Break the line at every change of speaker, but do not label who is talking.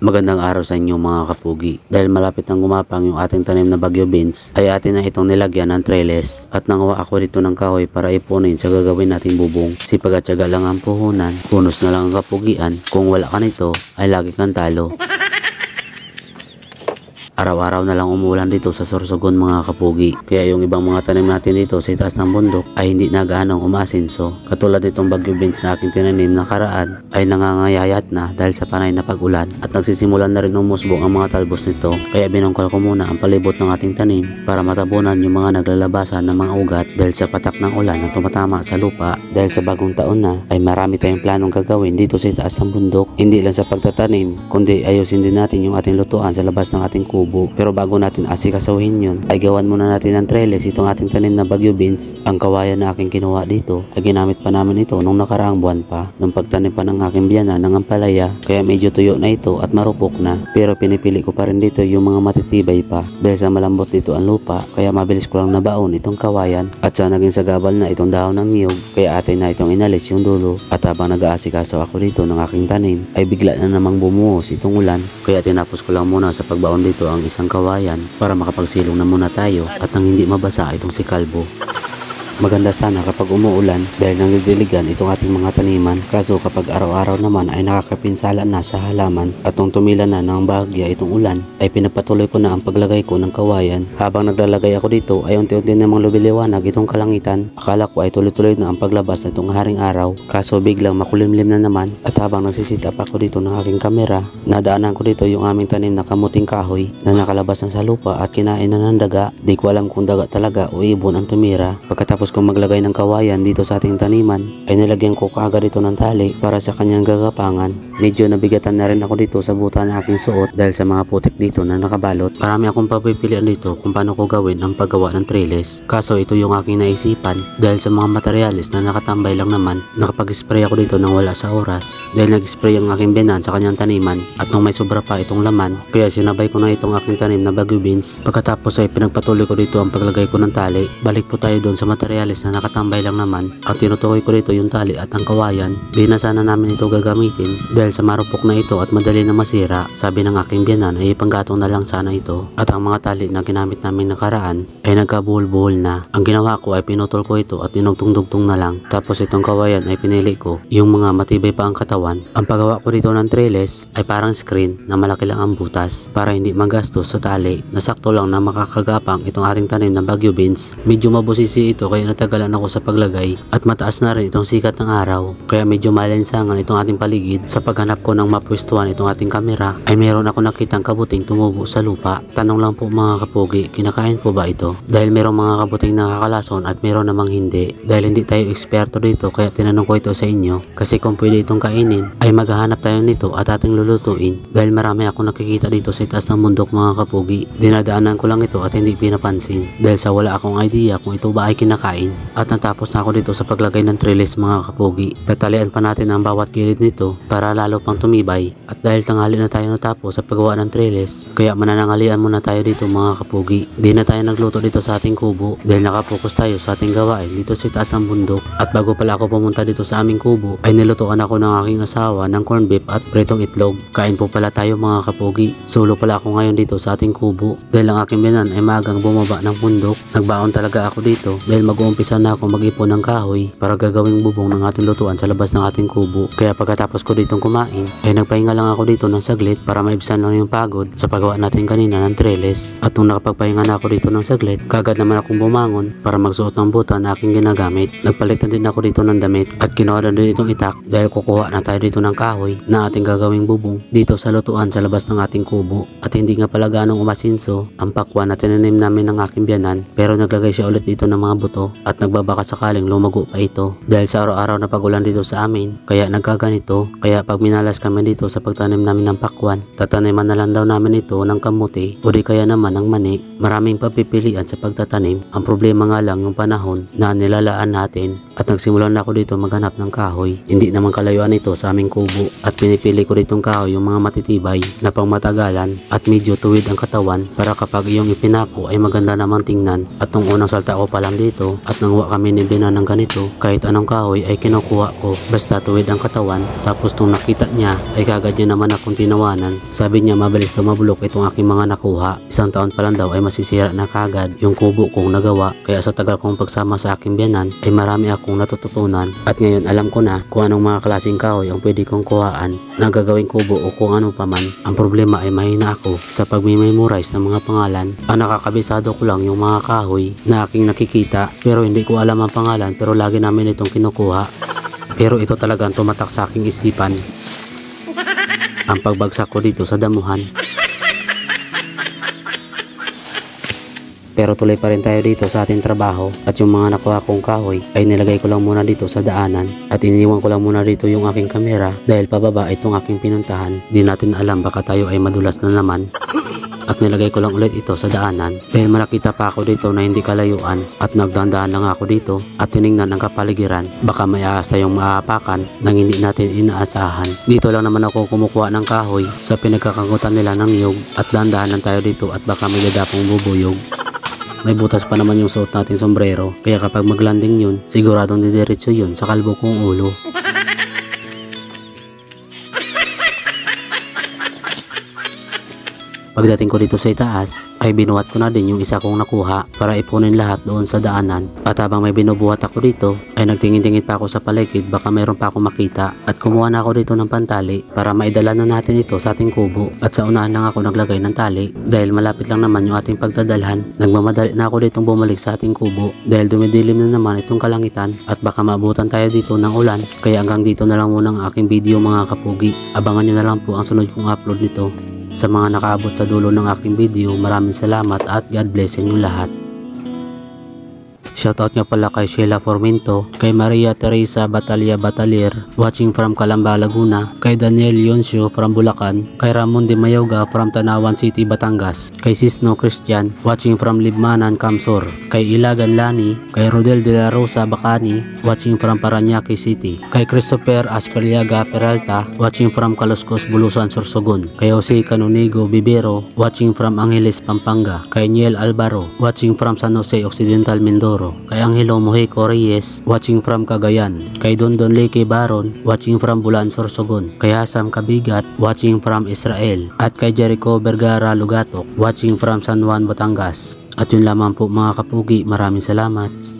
Magandang araw sa inyo mga kapugi. Dahil malapit nang gumapang yung ating tanim na bagyo beans, ay atin na itong nilagyan ng trellis at nangawa ako dito ng kahoy para ipunin sa gagawin nating bubong. Sipag at syaga lang ang puhunan, bonus na lang ang kapugian. Kung wala ka nito, ay lagi kang talo. Araw-araw na lang umulan dito sa Sorsogon mga kapugi. Kaya yung ibang mga tanim natin dito sa itaas ng bundok ay hindi na gaanong umasinso. Katulad itong bagyo beans na aking tinanim na karaan ay nangangayayat na dahil sa panay na pag-ulan. At nagsisimulan na rin umusbong ang mga talbos nito. Kaya binungkal ko muna ang palibot ng ating tanim para matabunan yung mga naglalabasan ng mga ugat dahil sa patak ng ulan na tumatama sa lupa. Dahil sa bagong taon na ay marami tayong planong gagawin dito sa itaas ng bundok. Hindi lang sa pagtatanim kundi ayusin din natin yung ating lutuan sa labas ng ating kubo. Pero bago natin asikasuhin yun, ay gawan muna natin ng trellis itong ating tanim na bagyo beans. Ang kawayan na aking kinuha dito ay ginamit pa namin ito nung nakaraang buwan pa, nung pagtanim pa ng aking biyanan ng ampalaya. Kaya medyo tuyo na ito at marupok na. Pero pinipili ko pa rin dito yung mga matitibay pa dahil sa malambot dito ang lupa. Kaya mabilis ko lang nabaon itong kawayan. At sa naging sagabal na itong dahon ng niyog, kaya atin na itong inalis yung dulo. At habang nag-aasikaso ako dito ng aking tanim, ay bigla na namang bumuhos itong ulan. Kaya tinapos ko lang muna sa pagbaon dito ang isang kawayan para makapagsilong na muna tayo at nang hindi mabasa itong si Kalbo. Maganda sana kapag umuulan dahil nangdidiligan itong ating mga taniman. Kaso kapag araw-araw naman ay nakakapinsala na sa halaman at nung tumila na ng bahagya itong ulan ay pinapatuloy ko na ang paglagay ko ng kawayan. Habang naglalagay ako dito ay unti-unti namang lumiliwanag itong kalangitan. Akala ko ay tuloy-tuloy na ang paglabas na itong haring araw. Kaso biglang makulimlim na naman at habang nagsisit up ako dito ng aking kamera, nadaanan ko dito yung aming tanim na kamuting kahoy na nakalabas na sa lupa at kinain na ng daga. Di ko alam kung daga talaga o ibon ang tumira. Pagkatapos kung maglagay ng kawayan dito sa ating taniman ay nilagyan ko kaagad ito ng tali para sa kanyang gagapangan. Medyo nabigatan na rin ako dito sa buta na aking suot dahil sa mga putik dito na nakabalot. Marami akong papipilian dito kung paano ko gawin ang paggawa ng trellis. Kaso ito yung aking naisipan dahil sa mga materialis na nakatambay lang naman. Nakapag-spray ako dito nang wala sa oras dahil nag-spray ang aking biyanan sa kanyang taniman at nung may sobra pa itong laman kaya sinabay ko na itong aking tanim na bagyo beans. Pagkatapos ay pinagpatuloy ko dito ang paglagay ko ng tali. Balik po tayo doon sa materialis na nakatambay lang naman at tinutukoy ko dito yung tali at ang kawayan. Di na sana namin ito gagamitin dahil sa marupok na ito at madali na masira. Sabi ng aking biyanan ay ipanggatong na lang sana ito at ang mga tali na ginamit namin nakaraan ay nagkabuhol-buhol na. Ang ginawa ko ay pinutol ko ito at tinugtong-dugtong na lang. Tapos itong kawayan ay pinili ko yung mga matibay pa ang katawan. Ang paggawa ko dito ng trellis ay parang screen na malaki lang ang butas para hindi magastos sa tali. Nasakto lang na makakagapang itong ating tanim na bagyo beans. Medyo mabusisi ito kaya natagalan ako sa paglagay at mataas na rin itong sikat ng araw kaya medyo malensangan itong ating paligid. Sa paghanap ko ng mapwestuhan itong ating kamera ay meron ako nakitang kabuting tumubo sa lupa. Tanong lang po mga kapugi, kinakain po ba ito? Dahil merong mga kabuting nakakalason at meron namang hindi. Dahil hindi tayo eksperto dito kaya tinanong ko ito sa inyo kasi kung pwede itong kainin ay maghahanap tayo nito at ating lulutuin dahil marami akong nakikita dito sa itaas ng bundok mga kapugi. Dinadaanan ko lang ito at hindi pinapansin dahil sa wala akong idea kung ito ba ay kinakain. At natapos na ako dito sa paglagay ng trellis mga kapugi. Tatalian pa natin ang bawat gilid nito para lalo pang tumibay. At dahil tanghali na tayo natapos sa paggawa ng trellis, kaya mananangalian muna tayo dito mga kapugi. Di na tayo nagluto dito sa ating kubo dahil nakapokus tayo sa ating gawain dito sa taas ng bundok. At bago pala ako pumunta dito sa aming kubo ay nilutuan ako ng aking asawa ng corn beef at pritong itlog. Kain po pala tayo mga kapugi. Solo pala ako ngayon dito sa ating kubo dahil ang aking biyanan ay maagang bumaba ng bundok. Nagbaon talaga ako dito dahil mag-uumpisa na ako mag-ipon ng kahoy para gagawing bubong ng ating lutuan sa labas ng ating kubo. Kaya pagkatapos ko ditong kumain ay nagpahinga lang ako dito ng saglit para maibsan lang yung pagod sa paggawa natin kanina ng trellis. At nung nakapagpahinga na ako dito ng saglit, kagad naman akong bumangon para magsuot ng buta na aking ginagamit. Nagpalit na din ako dito ng damit at kinuha na din itong itak dahil kukuha na tayo dito ng kahoy na ating gagawing bubong dito sa lutuan sa labas ng ating kubo. At hindi nga pala ganong umasinso ang pakwan na tinanim namin ng aking biyanan pero naglagay siya ulit dito ng mga buto at nagbabaka sakaling lumago pa ito dahil sa araw-araw na pagulan dito sa amin kaya nagkaganito. Kaya pag minalas kami dito sa pagtanim namin ng pakwan, tataniman na lang daw namin ito ng kamuti o di kaya naman ng mani. Maraming papipilian sa pagtatanim. Ang problema nga lang yung panahon na nilalaan natin at nagsimulan na ako dito maghanap ng kahoy. Hindi naman kalayuan ito dito sa aming kubo at pinipili ko ditong kahoy yung mga matitibay na pangmatagalan at medyo tuwid ang katawan para kapag iyong ipinako ay maganda namang tingnan. At nung unang salta ko pa lang dito at nangwa kami ni Bina ng ganito, kahit anong kahoy ay kinukuha ko basta tuwid ang katawan. Tapos nung nakita niya ay kagad niya naman akong tinawanan. Sabi niya mabilis daw mabulok itong aking mga nakuha. Isang taon pa lang daw ay masisira na kagad yung kubo kong nagawa. Kaya sa tagal kong pagsama sa aking biyanan ay marami akong natututunan at ngayon alam ko na kung anong mga klaseng kahoy ang pwede kong kuhaan na gagawing kubo o kung ano pa man. Ang problema ay mahina ako sa pagmimemorize ng mga pangalan. Ang nakakabisado ko lang yung mga kahoy na aking nakikita pero hindi ko alam ang pangalan pero lagi namin itong kinukuha. Pero ito talaga ang tumatak sa aking isipan. Ang pagbagsak ko dito sa damuhan. Pero tuloy pa rin tayo dito sa ating trabaho at yung mga nakuha kong kahoy ay nilagay ko lang muna dito sa daanan at iniwan ko lang muna dito yung aking kamera dahil pababa itong aking pinuntahan. Di natin alam baka tayo ay madulas na naman. At nilagay ko lang ulit ito sa daanan dahil malakita pa ako dito na hindi kalayuan at nagdahan-dahan lang ako dito at tiningnan ang kapaligiran. Baka may ahas tayong maapakan nang hindi natin inaasahan. Dito lang naman ako kumukuha ng kahoy sa pinagkakangutan nila ng niyog at dahan-dahan lang tayo dito at baka may dadapong bubuyog. May butas pa naman yung suot natin sombrero kaya kapag maglanding yun siguradong didiretso yun sa kalbo kong ulo. Pagdating ko dito sa itaas ay binuhat ko na din yung isa kong nakuha para ipunin lahat doon sa daanan. At habang may binubuhat ako dito ay nagtingin-tingin pa ako sa paligid baka mayroon pa akong makita at kumuha na ako dito ng pantali para maidala na natin ito sa ating kubo. At sa unahan lang ako naglagay ng tali dahil malapit lang naman yung ating pagdadalhan. Nagmamadali na ako ditong bumalik sa ating kubo dahil dumidilim na naman itong kalangitan at baka maabutan tayo dito ng ulan. Kaya hanggang dito na lang muna ang aking video mga kapugi. Abangan nyo na lang po ang sunod kong upload nito. Sa mga nakaabot sa dulo ng aking video, maraming salamat at God bless sa inyo lahat. Shoutout nga pala kay Sheila Formento, kay Maria Teresa Batalia Batalier, watching from Calamba, Laguna, kay Daniel Yonsio from Bulacan, kay Ramon de Mayoga from Tanawan City, Batangas, kay Sisno Christian, watching from Libmanan, Kamsur, kay Ilagan Lani, kay Rodel de la Rosa Bacani, watching from Parañaque City, kay Christopher Aspeliaga Peralta, watching from Caloscos, Bulusan, Sorsogon, kay Jose Canonigo Bibero, watching from Angeles, Pampanga, kay Niel Alvaro, watching from San Jose Occidental, Mindoro, kay Angelo Mojico Reyes, watching from Cagayan, kay Dondon Leke Baron, watching from Bulan, Sorsogon, kay Hasam Kabigat, watching from Israel, at kay Jericho Vergara Lugatok, watching from San Juan, Batangas. At yun lamang po mga kapugi, maraming salamat.